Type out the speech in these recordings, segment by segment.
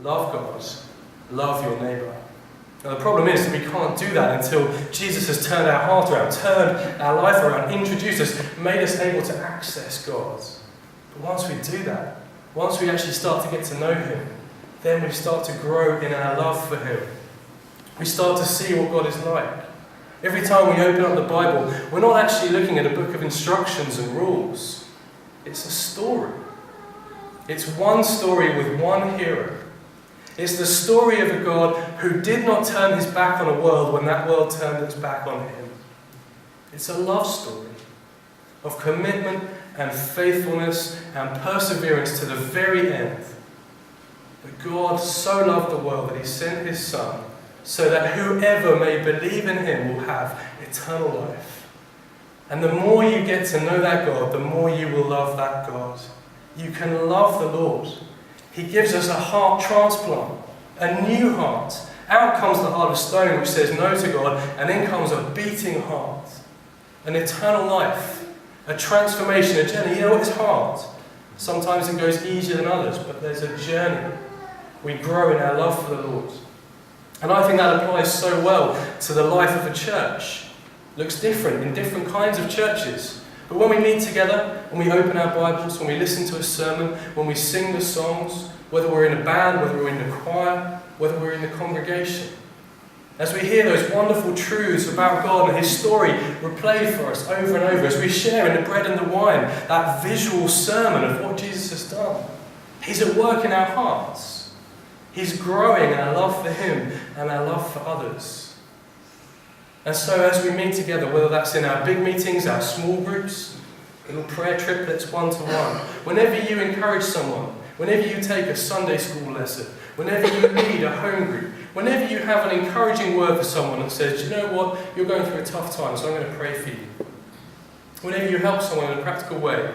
Love God, love your neighbour. Now the problem is that we can't do that until Jesus has turned our heart around, turned our life around, introduced us, made us able to access God. But once we do that, once we actually start to get to know Him, then we start to grow in our love for Him. We start to see what God is like. Every time we open up the Bible, we're not actually looking at a book of instructions and rules. It's a story. It's one story with one hero. It's the story of a God who did not turn his back on a world when that world turned its back on him. It's a love story of commitment and faithfulness and perseverance to the very end. But God so loved the world that he sent his Son so that whoever may believe in him will have eternal life. And the more you get to know that God, the more you will love that God. You can love the Lord. He gives us a heart transplant, a new heart. Out comes the heart of stone which says no to God, and in comes a beating heart, an eternal life, a transformation, a journey. You know what is hard? Sometimes it goes easier than others, but there's a journey. We grow in our love for the Lord. And I think that applies so well to the life of a church. It looks different in different kinds of churches. But when we meet together, when we open our Bibles, when we listen to a sermon, when we sing the songs, whether we're in a band, whether we're in the choir, whether we're in the congregation, as we hear those wonderful truths about God and his story replayed for us over and over, as we share in the bread and the wine, that visual sermon of what Jesus has done, he's at work in our hearts. He's growing our love for him and our love for others. And so as we meet together, whether that's in our big meetings, our small groups, little prayer triplets, one-to-one, whenever you encourage someone, whenever you take a Sunday school lesson, whenever you lead a home group, whenever you have an encouraging word for someone that says, you know what, you're going through a tough time, so I'm going to pray for you. Whenever you help someone in a practical way,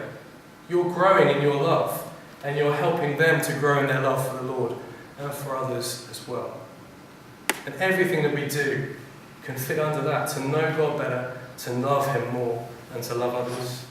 you're growing in your love, and you're helping them to grow in their love for the Lord and for others as well. And everything that we do can fit under that, to know God better, to love him more, and to love others